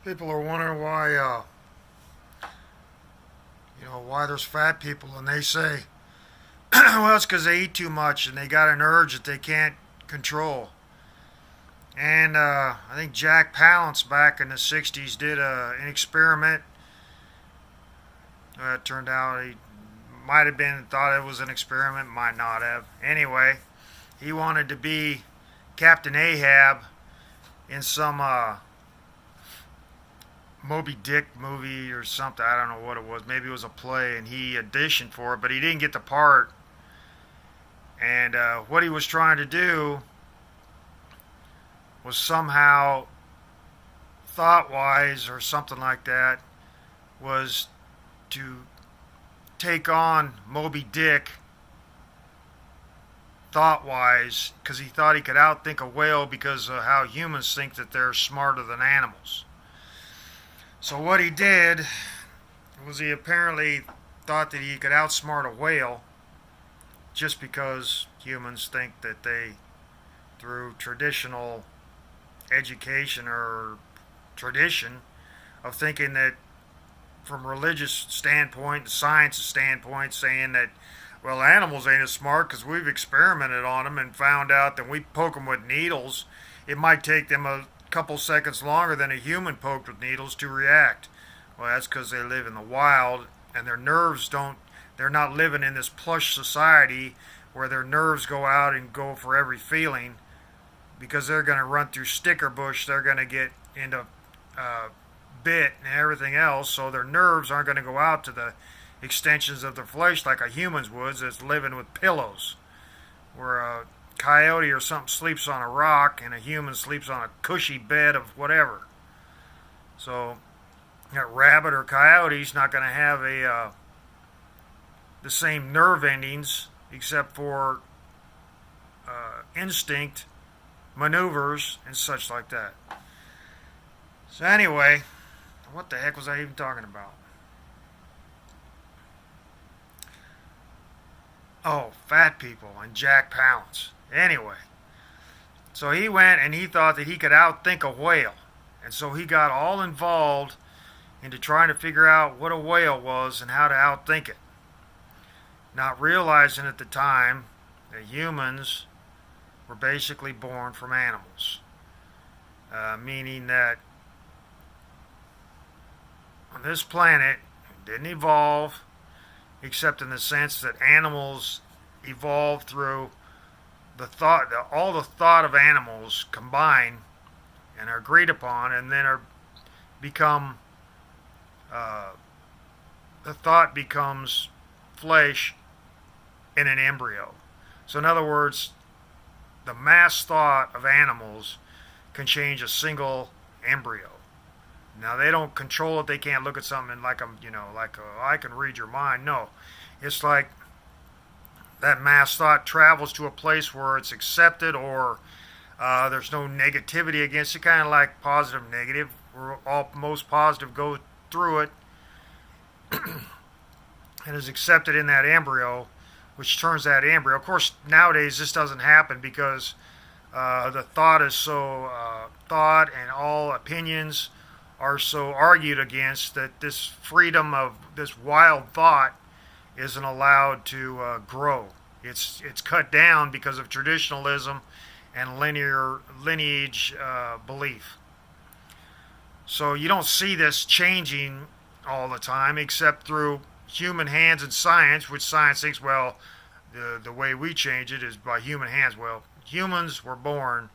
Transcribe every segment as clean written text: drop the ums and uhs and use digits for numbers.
People are wondering why there's fat people, and they say, well, it's because they eat too much and they got an urge that they can't control. And I think Jack Palance back in the '60s did an experiment. It turned out he might have been thought it was an experiment, might not have. Anyway, he wanted to be Captain Ahab in some Moby Dick movie or something. I don't know what it was. Maybe it was a play, and he auditioned for it, but he didn't get the part. And what he was trying to do was somehow, thought wise or something like that, was to take on Moby Dick thought wise, because he thought he could outthink a whale because of how humans think that they're smarter than animals. So what he did was he apparently thought that he could outsmart a whale just because humans think that they, through traditional education or tradition of thinking that from religious standpoint, science standpoint, saying that, well, animals ain't as smart because we've experimented on them and found out that we poke them with needles, it might take them a couple seconds longer than a human poked with needles to react. Well, that's because they live in the wild and their nerves don't, they're not living in this plush society where their nerves go out and go for every feeling, because they're going to run through sticker bush, they're going to get into bit and everything else, so their nerves aren't going to go out to the extensions of their flesh like a human's would that's living with pillows. Where a coyote or something sleeps on a rock and a human sleeps on a cushy bed of whatever. So that rabbit or coyote's not going to have the same nerve endings except for instinct maneuvers and such like that. So anyway, what the heck was I even talking about? Oh, fat people and Jack Palance. Anyway, so he went and he thought that he could outthink a whale. And so he got all involved into trying to figure out what a whale was and how to outthink it. Not realizing at the time that humans were basically born from animals. Meaning that on this planet didn't evolve, except in the sense that animals evolved through all the thought of animals combine and are agreed upon, and then become the thought becomes flesh in an embryo. So in other words, the mass thought of animals can change a single embryo. Now they don't control it. They can't look at something like I can read your mind. No, it's like that mass thought travels to a place where it's accepted, or there's no negativity against it. Kind of like positive, negative. Where most positive go through it and is accepted in that embryo, which turns that embryo. Of course, nowadays this doesn't happen because the thought is so thought and all opinions are so argued against that this freedom of this wild thought isn't allowed to grow. It's cut down because of traditionalism and lineage belief. So you don't see this changing all the time, except through human hands and science, which science thinks, well, the way we change it is by human hands. Well, humans were born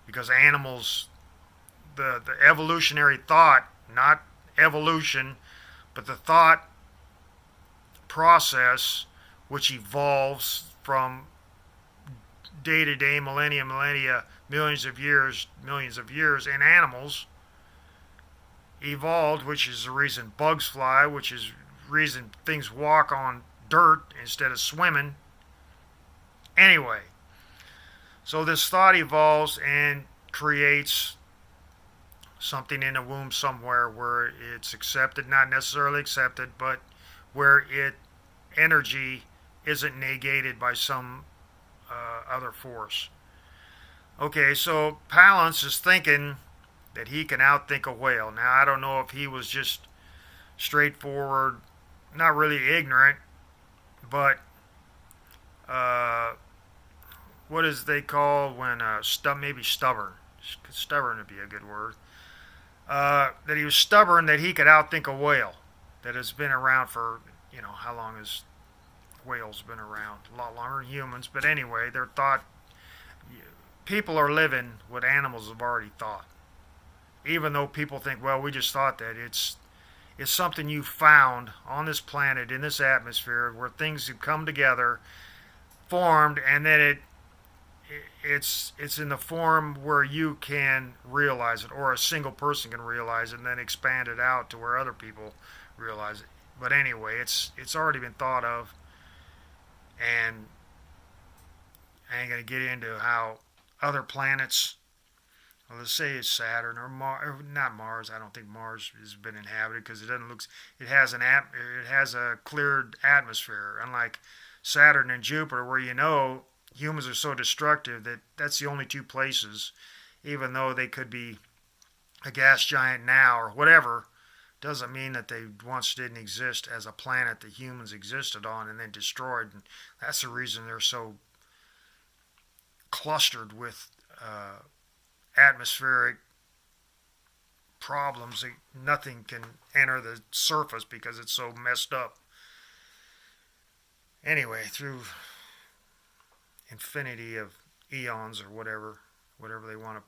because animals, the evolutionary thought, not evolution, but the thought process which evolves from day to day, millennia, millions of years in animals evolved, which is the reason bugs fly, which is the reason things walk on dirt instead of swimming. Anyway, so this thought evolves and creates something in the womb somewhere where it's accepted, not necessarily accepted, but where energy isn't negated by some other force. Okay, so Palance is thinking that he can outthink a whale. Now, I don't know if he was just straightforward, not really ignorant, but uh, what is they call when maybe stubborn. Stubborn would be a good word. That he was stubborn that he could outthink a whale that has been around for, how long has whales been around? A lot longer than humans, but anyway, they're thought, people are living what animals have already thought. Even though people think, well, we just thought that, it's something you found on this planet in this atmosphere where things have come together, formed, and then it's in the form where you can realize it, or a single person can realize it, and then expand it out to where other people realize it. But anyway, it's already been thought of, and I ain't gonna get into how other planets. Well, let's say it's Saturn or Mars, not Mars. I don't think Mars has been inhabited because it doesn't look. It has it has a cleared atmosphere, unlike Saturn and Jupiter, where humans are so destructive that that's the only two places, even though they could be a gas giant now or whatever, doesn't mean that they once didn't exist as a planet that humans existed on and then destroyed. And that's the reason they're so clustered with atmospheric problems that nothing can enter the surface because it's so messed up. Anyway, through infinity of eons or whatever they want to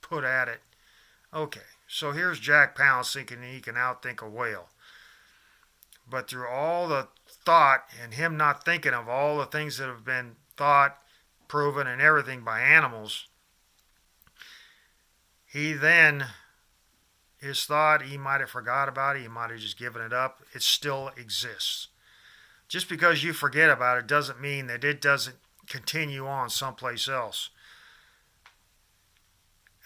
put at it. Okay, so here's Jack Palance thinking he can outthink a whale. But through all the thought and him not thinking of all the things that have been thought, proven, and everything by animals, his thought, he might have forgot about it, he might have just given it up. It still exists. Just because you forget about it doesn't mean that it doesn't continue on someplace else.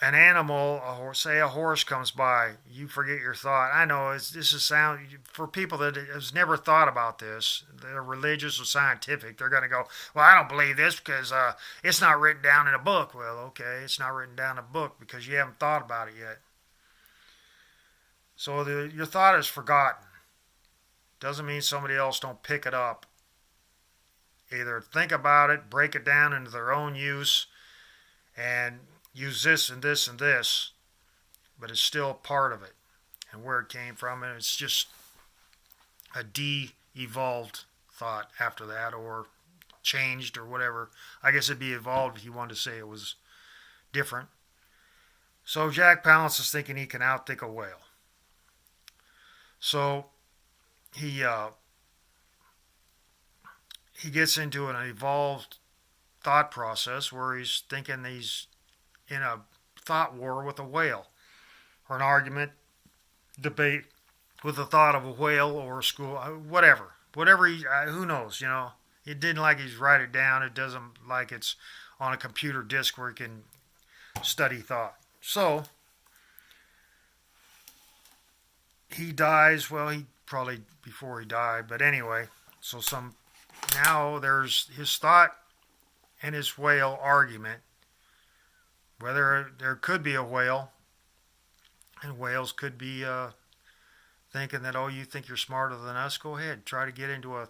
An animal, say a horse comes by, you forget your thought. I know this is sound for people that has never thought about this. They're religious or scientific. They're going to go, well, I don't believe this because it's not written down in a book. Well, okay, it's not written down in a book because you haven't thought about it yet. So your thought is forgotten. Doesn't mean somebody else don't pick it up. Either think about it, break it down into their own use, and use this and this and this, but it's still part of it and where it came from, and it's just a de-evolved thought after that, or changed or whatever. I guess it'd be evolved if you wanted to say it was different. So Jack Palance is thinking he can outthink a whale. So he gets into an evolved thought process where he's thinking he's in a thought war with a whale, or an argument, debate with the thought of a whale or a school, whatever who knows, It didn't like he's write it down. It doesn't like it's on a computer disk where he can study thought. So he dies. Well, he probably before he died, but anyway. So now there's his thought and his whale argument. Whether there could be a whale, and whales could be thinking that, oh, you think you're smarter than us? Go ahead, try to get into a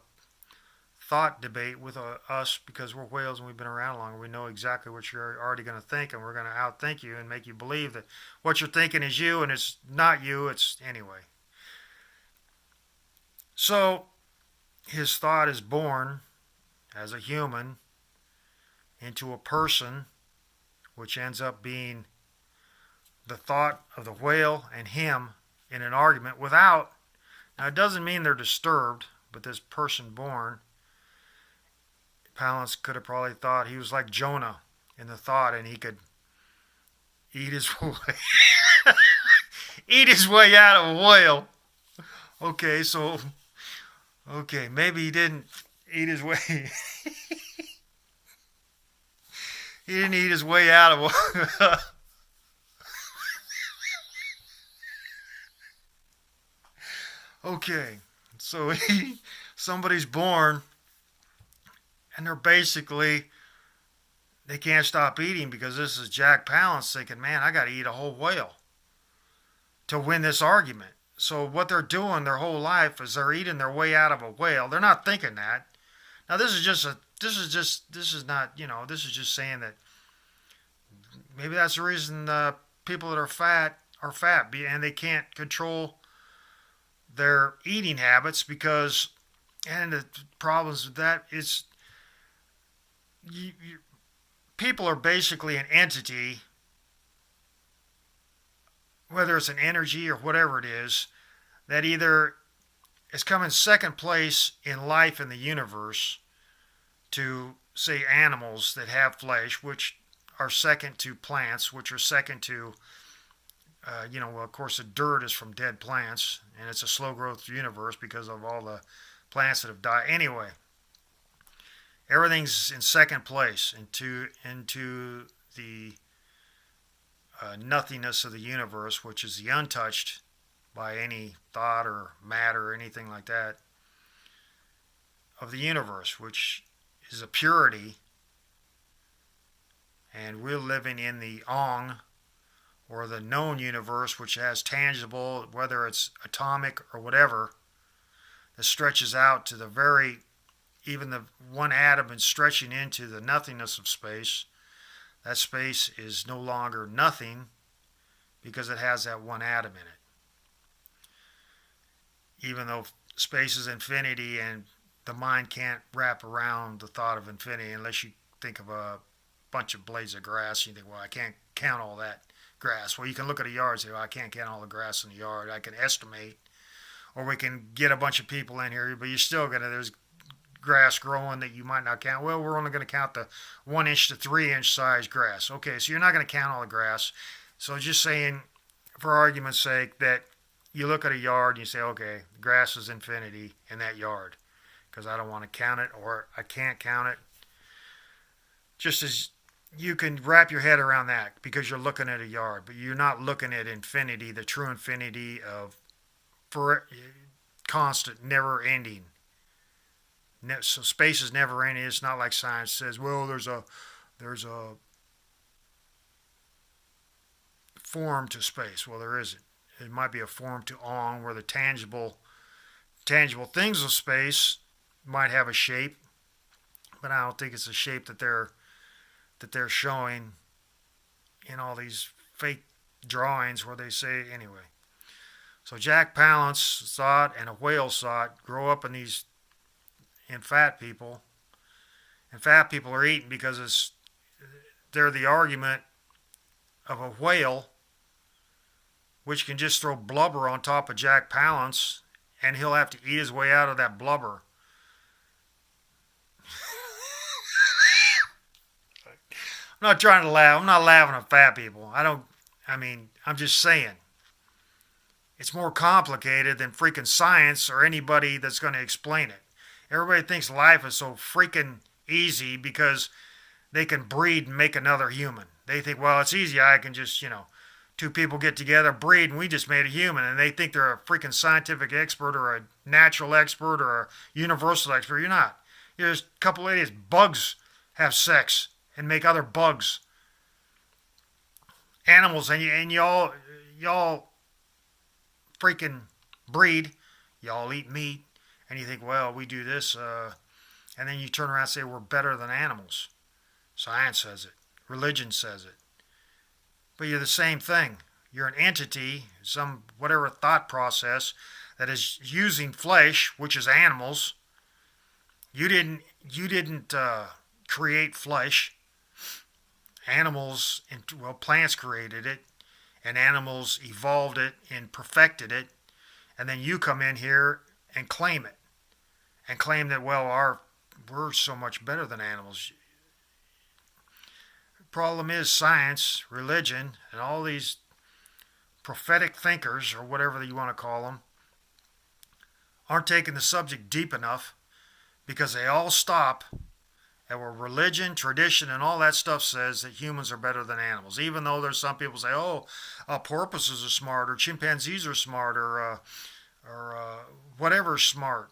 thought debate with us because we're whales and we've been around longer. We know exactly what you're already going to think, and we're going to outthink you and make you believe that what you're thinking is you, and it's not you. It's anyway. So his thought is born as a human into a person, which ends up being the thought of the whale and him in an argument now it doesn't mean they're disturbed, but this person born, Palance could have probably thought he was like Jonah in the thought, and he could eat his way out of a whale. Okay, maybe he didn't eat his way. He didn't eat his way out of Okay, so somebody's born, and they can't stop eating because this is Jack Palance thinking, man, I got to eat a whole whale. to win this argument. So what they're doing their whole life is they're eating their way out of a whale. They're not thinking that. Now this is just saying that maybe that's the reason people that are fat, and they can't control their eating habits because, and the problems with that is people are basically an entity, whether it's an energy or whatever it is, that either is coming second place in life in the universe to, say, animals that have flesh, which are second to plants, which are second to, well, of course, the dirt is from dead plants, and it's a slow growth universe because of all the plants that have died. Anyway, everything's in second place into the nothingness of the universe, which is the untouched by any thought or matter or anything like that of the universe, which is a purity. And we're living in the Ong, or the known universe, which has tangible, whether it's atomic or whatever, that stretches out to the very, even the one atom and stretching into the nothingness of space. That space is no longer nothing because it has that one atom in it. Even though space is infinity and the mind can't wrap around the thought of infinity unless you think of a bunch of blades of grass and you think, well, I can't count all that grass. Well, you can look at a yard and say, well, I can't count all the grass in the yard. I can estimate. Or we can get a bunch of people in here, but you're still going to, there's grass growing that you might not count. Well, we're only going to count the 1 inch to 3 inch size grass. Okay, so you're not going to count all the grass. So just saying, for argument's sake, that you look at a yard and you say, okay, the grass is infinity in that yard because I don't want to count it or I can't count it. Just as you can wrap your head around that because you're looking at a yard, but you're not looking at infinity, the true infinity of for constant, never ending. So space is never ending. It's not like science says, well, there's a form to space. Well, there isn't. It might be a form to Ong, where the tangible things of space might have a shape, but I don't think it's a shape that they're showing in all these fake drawings where they say anyway. So Jack Palance thought, and a whale thought, grow up in fat people, and fat people are eating because they're the argument of a whale, which can just throw blubber on top of Jack Palance, and he'll have to eat his way out of that blubber. I'm not trying to laugh. I'm not laughing at fat people. I'm just saying. It's more complicated than freaking science or anybody that's going to explain it. Everybody thinks life is so freaking easy because they can breed and make another human. They think, well, it's easy. I can just, two people get together, breed, and we just made a human. And they think they're a freaking scientific expert or a natural expert or a universal expert. You're not. You're just a couple of idiots. Bugs have sex and make other bugs. Animals, and y'all freaking breed. Y'all eat meat. And you think, well, we do this. And then you turn around and say we're better than animals. Science says it. Religion says it. But you're the same thing. You're an entity, some whatever thought process that is using flesh, which is animals. You didn't create flesh. Animals, plants created it, and animals evolved it and perfected it, and then you come in here and claim it, and claim that, well, we're so much better than animals. The problem is science, religion, and all these prophetic thinkers, or whatever you want to call them, aren't taking the subject deep enough because they all stop at where religion, tradition, and all that stuff says that humans are better than animals. Even though there's some people say, porpoises are smart, or chimpanzees are smart, or whatever's smart.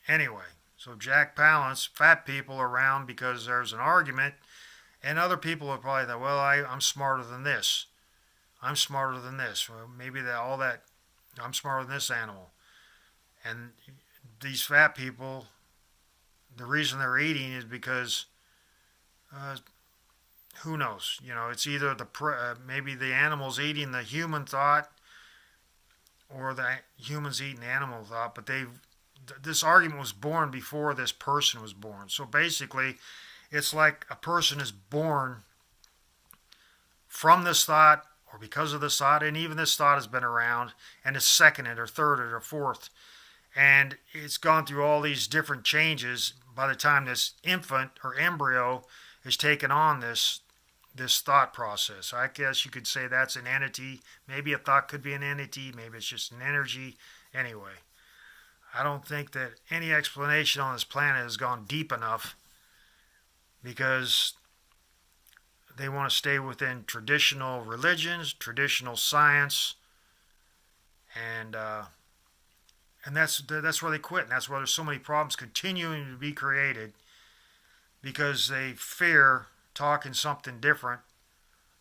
Anyway, so Jack Palance, fat people around because there's an argument, and other people are probably that, well, I'm smarter than this. I'm smarter than this. Well, maybe that all that I'm smarter than this animal. And these fat people, the reason they're eating is because uh, who knows? It's either maybe the animal's eating the human thought, or the humans eating the animal thought. But this argument was born before this person was born. So basically, it's like a person is born from this thought or because of this thought, and even this thought has been around and is seconded or thirded or fourth, and it's gone through all these different changes by the time this infant or embryo is taken on this thought process. I guess you could say that's an entity. Maybe a thought could be an entity. Maybe it's just an energy. Anyway, I don't think that any explanation on this planet has gone deep enough, because they want to stay within traditional religions, traditional science, and that's where they quit. And that's why there's so many problems continuing to be created, because they fear talking something different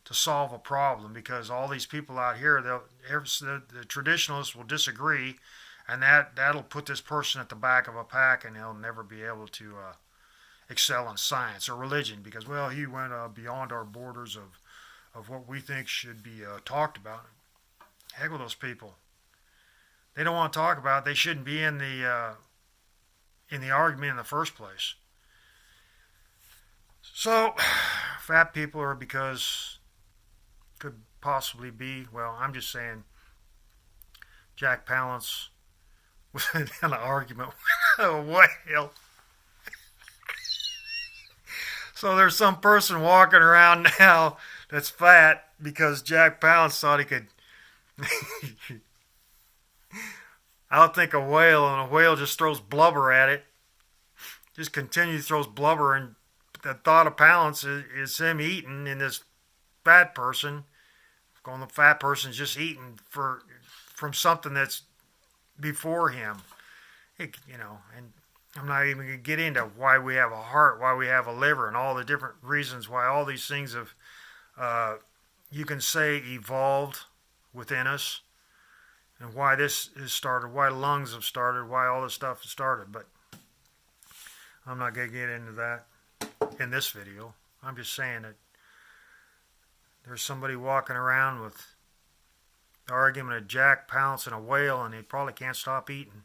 to solve a problem. Because all these people out here, the traditionalists will disagree, and that'll put this person at the back of a pack, and they'll never be able to excel in science or religion, because, well, he went beyond our borders of what we think should be talked about. Heck with those people. They don't want to talk about it. They shouldn't be in the argument in the first place. So, fat people are because, could possibly be, well, I'm just saying, Jack Palance was in an argument with a whale. So there's some person walking around now that's fat because Jack Palance thought he could outthink a whale, and a whale just throws blubber at it. Just continually throws blubber, and the thought of Palance is him eating, and this fat person, going the fat person's just eating from something that's before him. And I'm not even going to get into why we have a heart, why we have a liver, and all the different reasons why all these things have, you can say, evolved within us, and why this has started, why lungs have started, why all this stuff has started. But I'm not going to get into that in this video. I'm just saying that there's somebody walking around with the argument of Jack Palance and a whale, and he probably can't stop eating.